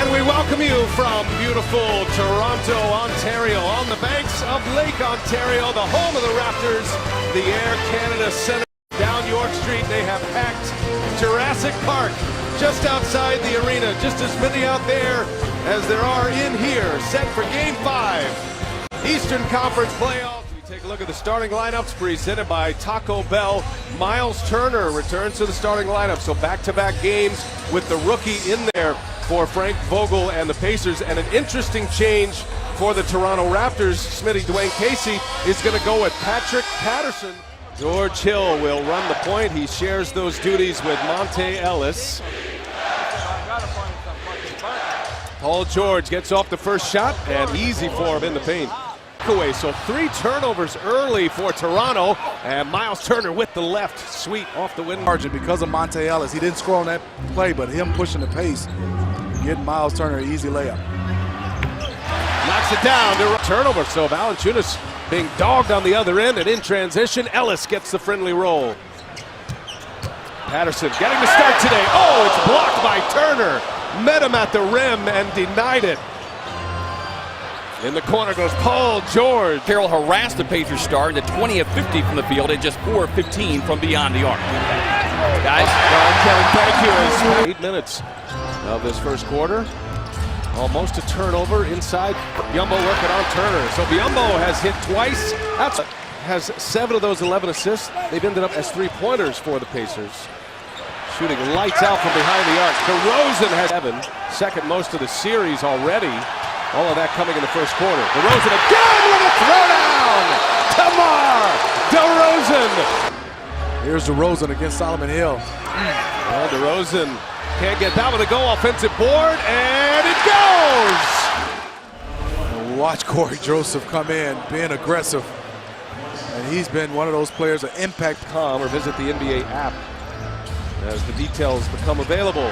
And we welcome you from beautiful Toronto, Ontario, on the banks of Lake Ontario, the home of the Raptors, the Air Canada Centre. Down York Street, they have packed Jurassic Park just outside the arena. Just as many out there as there are in here, set for Game 5, Eastern Conference playoffs. We take a look at the starting lineups presented by Taco Bell. Miles Turner returns to the starting lineup, so back-to-back games with the rookie in there for Frank Vogel and the Pacers, and an interesting change for the Toronto Raptors. Smitty Dwayne Casey is going to go with Patrick Patterson. George Hill will run the point. He shares those duties with Monte Ellis. Paul George gets off the first shot, and easy for him in the paint. So 3 turnovers early for Toronto, and Miles Turner with the left, sweet off the window. Margin because of Monte Ellis. He didn't score on that play, but him pushing the pace, getting Miles Turner an easy layup. Knocks it down to turnover, so Valanciunas being dogged on the other end, and in transition, Ellis gets the friendly roll. Patterson getting the start today. Oh, it's blocked by Turner. Met him at the rim and denied it. In the corner goes Paul George. Carroll harassed the Pacers star into 20 of 50 from the field and just 4 of 15 from beyond the arc. Guys, Kelly, thank you. 8 minutes of this first quarter. Almost a turnover inside. Biyombo working on Turner. So Biyombo has hit twice. Has 7 of those 11 assists. They've ended up as 3-pointers for the Pacers. Shooting lights out from behind the arc. DeRozan has 7. Second most of the series already. All of that coming in the first quarter. DeRozan again with a throwdown. DeMar DeRozan. Here's DeRozan against Solomon Hill. Well, DeRozan can't get that with a go. Offensive board, and it goes. Watch Corey Joseph come in, being aggressive. And he's been one of those players that impact. Or visit the NBA app as the details become available.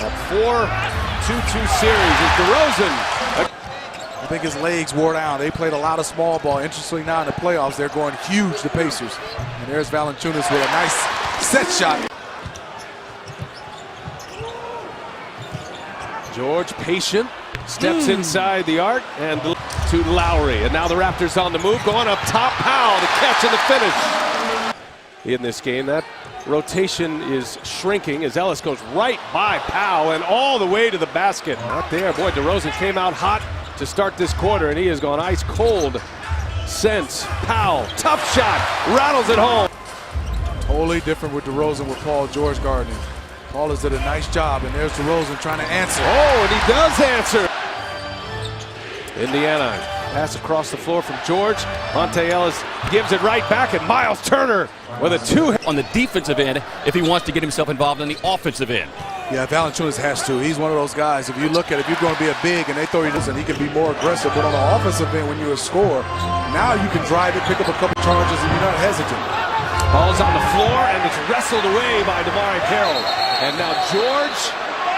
A 4-2-2 series is DeRozan. I think his legs wore down. They played a lot of small ball. Interestingly, now in the playoffs, they're going huge, the Pacers. And there's Valanciunas with a nice set shot. George, patient, steps inside the arc and to Lowry. And now the Raptors on the move, going up top. Powell, the catch and the finish. In this game, that rotation is shrinking as Ellis goes right by Powell and all the way to the basket. Not there. Boy, DeRozan came out hot to start this quarter, and he has gone ice cold since. Powell, tough shot, rattles it home. Totally different with DeRozan with Paul George guarding. Paul has did a nice job, and there's DeRozan trying to answer. Oh, and he does answer. Indiana, pass across the floor from George. Monte Ellis gives it right back, and Miles Turner with a 2 on the defensive end if he wants to get himself involved on the offensive end. Yeah, Valanciunas has to. He's one of those guys. If you look at it, if you're going to be a big and they throw you this, and he can be more aggressive. But on the offensive end, when you're a scorer, now you can drive it, pick up a couple charges, and you're not hesitant. Ball's on the floor, and it's wrestled away by DeMar Carroll. And now George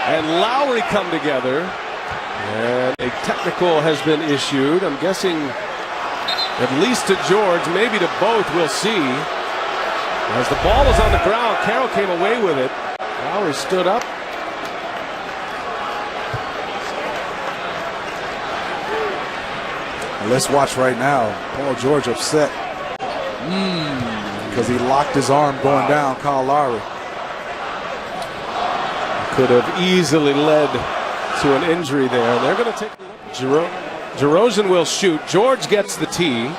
and Lowry come together. And a technical has been issued. I'm guessing at least to George, maybe to both. We'll see. As the ball was on the ground, Carroll came away with it. Lowry stood up. Let's watch right now. Paul George upset because he locked his arm going down. Kyle Lowry could have easily led to an injury there. They're going to take a look. DeRozan will shoot. George gets the tee.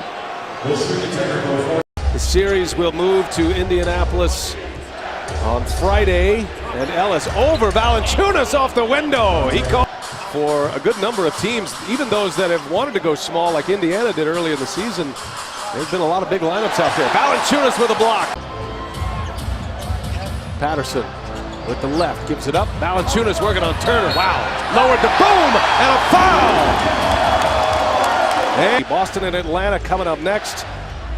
The series will move to Indianapolis on Friday, and Ellis over Valanciunas off the window. He called for a good number of teams, even those that have wanted to go small like Indiana did early in the season. There's been a lot of big lineups out there. Valanciunas with a block. Patterson with the left, gives it up. Valanciunas working on Turner. Wow. Lowered the boom, and a foul. And Boston and Atlanta coming up next.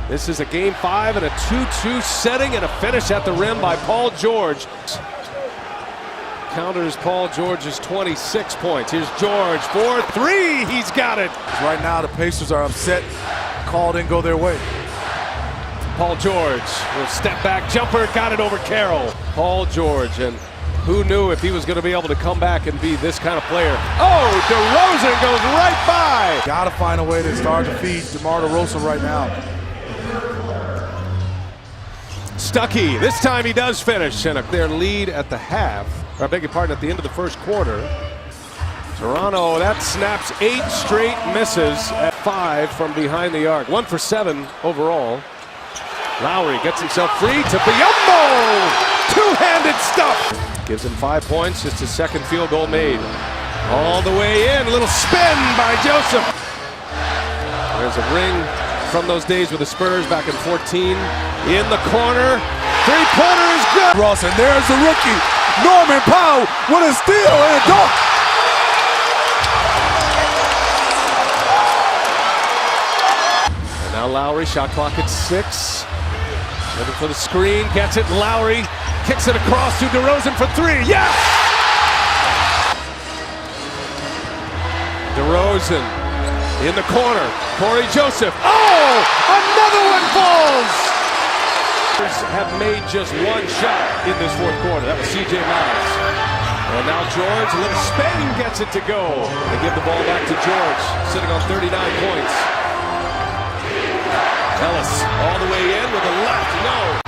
This is a Game 5 and a 2-2 setting, and a finish at the rim by Paul George. Counters Paul George's 26 points. Here's George for 3. He's got it. Right now, the Pacers are upset. Call didn't go their way. Paul George will step back jumper, got it over Carroll. Paul George, and Who knew if he was going to be able to come back and be this kind of player? Oh, DeRozan goes right by. Got to find a way to start to feed DeMar DeRozan right now. Stuckey, this time he does finish, and their lead at the half, or I beg your pardon, at the end of the first quarter. Toronto, that snaps 8 straight misses at 5 from behind the arc. 1 for 7 overall. Lowry gets himself free to Biyombo! Two-handed stuff! Gives him 5 points, just his second field goal made. All the way in, a little spin by Joseph. There's a ring from those days with the Spurs back in 14. In the corner, three-pointer is good! Ross, and there's the rookie, Norman Powell, with a steal and a dunk. And now Lowry, shot clock at 6. Looking for the screen, gets it, Lowry kicks it across to DeRozan for 3, yes! DeRozan in the corner, Corey Joseph, oh! Another one falls! Have made just one shot in this fourth quarter, that was C.J. Miles. And now George, a little spin, gets it to go. They give the ball back to George, sitting on 39 points. Ellis all the way in with a left, no.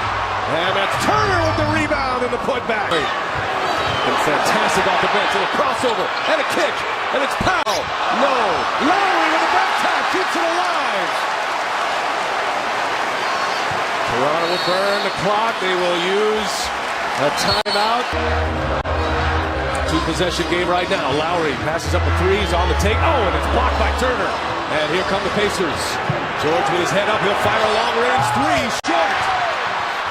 And that's Turner with the rebound and the putback. And fantastic off the bench, a little crossover and a kick, and it's Powell. No, Lowry with a back tap, keeps it alive. Toronto will burn the clock, they will use a timeout. 2-possession game right now. Lowry passes up a 3, he's on the take, oh, and it's blocked by Turner. And here come the Pacers. George with his head up, he'll fire a long-range 3, short.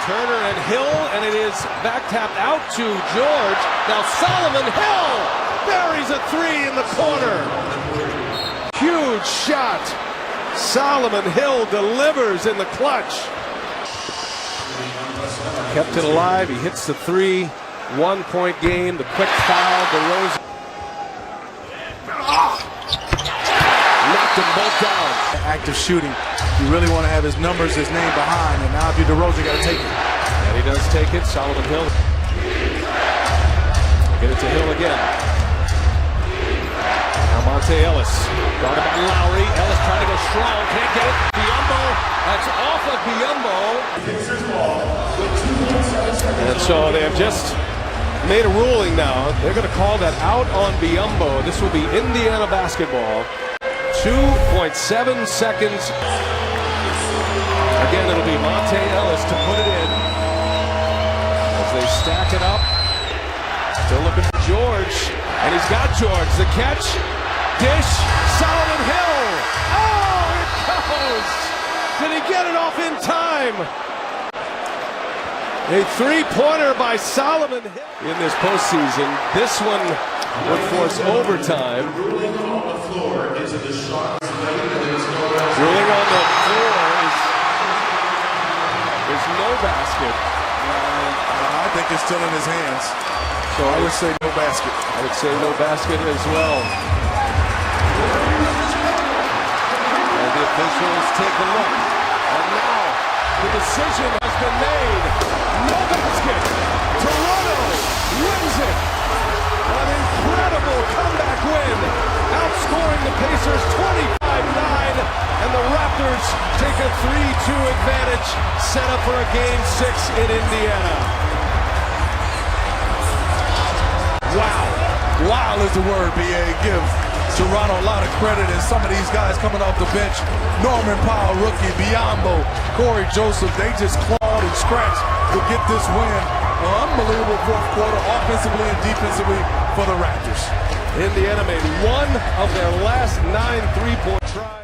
Turner and Hill, and it is back tapped out to George. Now Solomon Hill buries a 3 in the corner. Huge shot. Solomon Hill delivers in the clutch. Kept it alive, he hits the 3. 1-point game, the quick foul, DeRozan. Knocked them both down. Active shooting. You really want to have his numbers, his name behind, and now if you're DeRozan, you got to take it. And he does take it. Solomon Hill. Get it to Hill again. Now Monte Ellis. Guarded by Lowry. Ellis trying to go strong. Can't get it. Biyombo. That's off of Biyombo. And so they have just made a ruling now. They're going to call that out on Biyombo. This will be Indiana basketball. 2.7 seconds. Again, it'll be Monte Ellis to put it in. As they stack it up. Still looking for George. And he's got George. The catch. Dish. Solomon Hill. Oh, it goes. Did he get it off in time? A 3-pointer by Solomon Hill in this postseason. This one would force overtime. Ruling on the floor is no basket. I think it's still in his hands. So I would say no basket. I would say no basket as well. And the officials take a look. And now the decision has been made. No basket. Toronto wins it. An incredible comeback win. Outscoring the Pacers 25-9. And the Raptors take a 3-2 advantage. Set up for a Game 6 in Indiana. Wow. Wow is the word, B.A. Give Toronto a lot of credit, and some of these guys coming off the bench. Norman Powell, rookie, Biyombo, Corey Joseph, they just clawed and scratched to get this win. Unbelievable fourth quarter, offensively and defensively for the Raptors. Indiana made one of their last 9 3-point tries.